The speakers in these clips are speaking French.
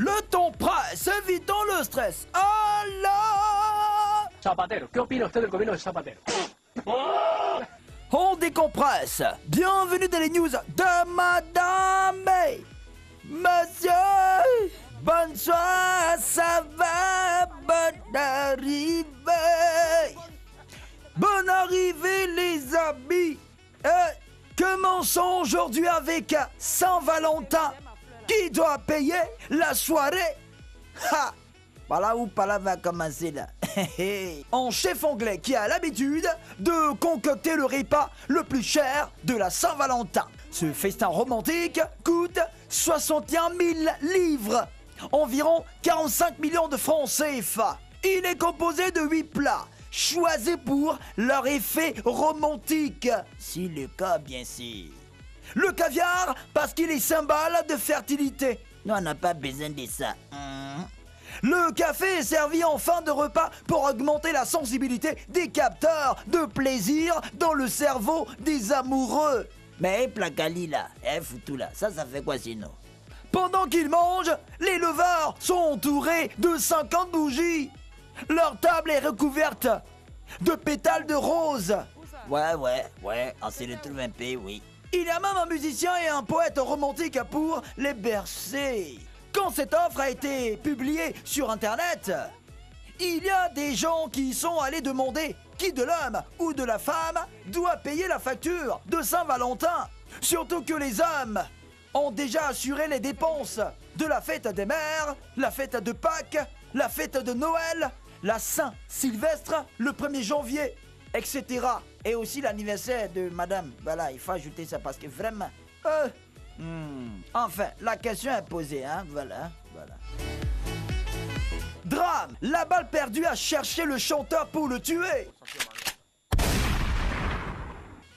Le ton presse, évitons le stress. Allah! Zapatero, ¿qué opina usted del gobierno de Zapatero? On décompresse. Bienvenue dans les news de Madame et Monsieur. Bonsoir, ça va, bonne arrivée. Bonne arrivée les amis. Commençons aujourd'hui avec Saint-Valentin. Qui doit payer la soirée? Ha! Voilà où Pala va commencer là. Un chef anglais qui a l'habitude de concocter le repas le plus cher de la Saint-Valentin. Ce festin romantique coûte 61 000 livres, environ 45 millions de francs CFA. Il est composé de 8 plats, choisis pour leur effet romantique. Si le cas, bien sûr. Le caviar, parce qu'il est symbole de fertilité. Nous, on n'a pas besoin de ça. Le café est servi en fin de repas pour augmenter la sensibilité des capteurs de plaisir dans le cerveau des amoureux. Mais placali là, foutu là, ça fait quoi sinon? Pendant qu'ils mangent, les leveurs sont entourés de 50 bougies. Leur table est recouverte de pétales de rose. Ouais, on se le trouve un peu, oui. Il y a même un musicien et un poète romantique pour les bercer. Quand cette offre a été publiée sur Internet, il y a des gens qui sont allés demander qui de l'homme ou de la femme doit payer la facture de Saint-Valentin. Surtout que les hommes ont déjà assuré les dépenses de la fête des mères, la fête de Pâques, la fête de Noël, la Saint-Sylvestre, le 1er janvier, etc. Et aussi l'anniversaire de madame. Voilà, il faut ajouter ça parce que vraiment... Enfin, la question est posée, hein, voilà. Drame, la balle perdue a cherché le chanteur pour le tuer.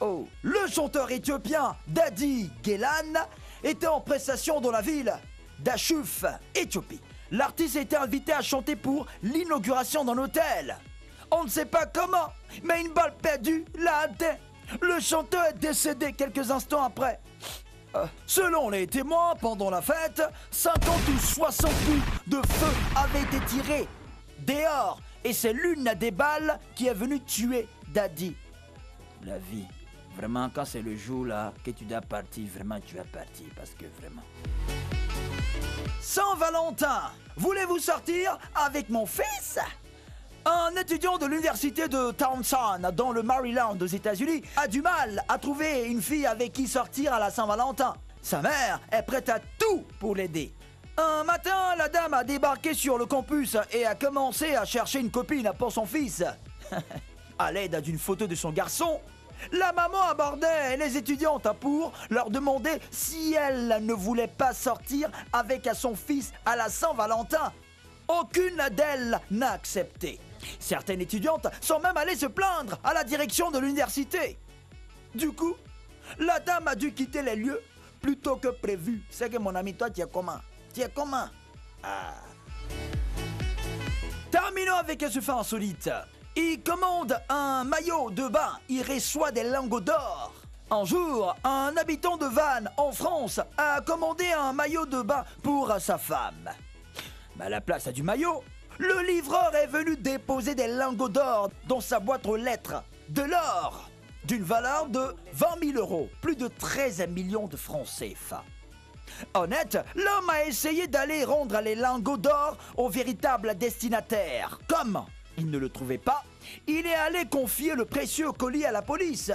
Oh, le chanteur éthiopien Dadi Gelan était en prestation dans la ville d'Ashuf, Éthiopie. L'artiste était invité à chanter pour l'inauguration d'un hôtel. On ne sait pas comment, mais une balle perdue l'a atteint. Le chanteur est décédé quelques instants après. Selon les témoins, pendant la fête, 50 ou 60 coups de feu avaient été tirés dehors. Et c'est l'une des balles qui est venue tuer Dadi. La vie, vraiment, quand c'est le jour là que tu dois partir, vraiment tu vas partir. Parce que vraiment... Saint-Valentin, voulez-vous sortir avec mon fils? Un étudiant de l'université de Towson, dans le Maryland aux États-Unis, a du mal à trouver une fille avec qui sortir à la Saint-Valentin. Sa mère est prête à tout pour l'aider. Un matin, la dame a débarqué sur le campus et a commencé à chercher une copine pour son fils. À l'aide d'une photo de son garçon, la maman abordait les étudiantes pour leur demander si elle ne voulait pas sortir avec son fils à la Saint-Valentin. Aucune d'elles n'a accepté. Certaines étudiantes sont même allées se plaindre à la direction de l'université. Du coup, la dame a dû quitter les lieux plus tôt que prévu. C'est que mon ami, toi, tu es comment? Terminons avec ce fait insolite. Il commande un maillot de bain, il reçoit des lingots d'or. Un jour, un habitant de Vannes, en France, a commandé un maillot de bain pour sa femme. À la place du maillot, le livreur est venu déposer des lingots d'or dans sa boîte aux lettres. De l'or d'une valeur de 20 000 euros, plus de 13 millions de francs CFA. Honnête, l'homme a essayé d'aller rendre les lingots d'or au véritable destinataire. Comme il ne le trouvait pas, il est allé confier le précieux colis à la police.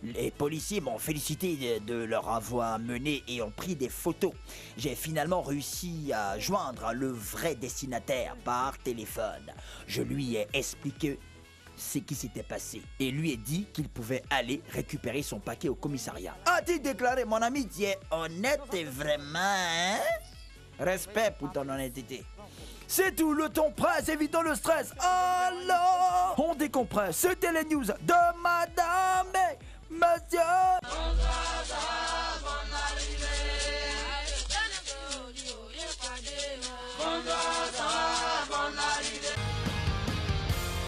Les policiers m'ont félicité de leur avoir mené et ont pris des photos. J'ai finalement réussi à joindre le vrai destinataire par téléphone. Je lui ai expliqué ce qui s'était passé et lui ai dit qu'il pouvait aller récupérer son paquet au commissariat. A-t-il déclaré, mon ami, tu es honnête et vraiment, hein? Respect pour ton honnêteté. C'est tout, le ton presse, évitons le stress. Alors, on décompresse. C'était les news de Madame et Monsieur.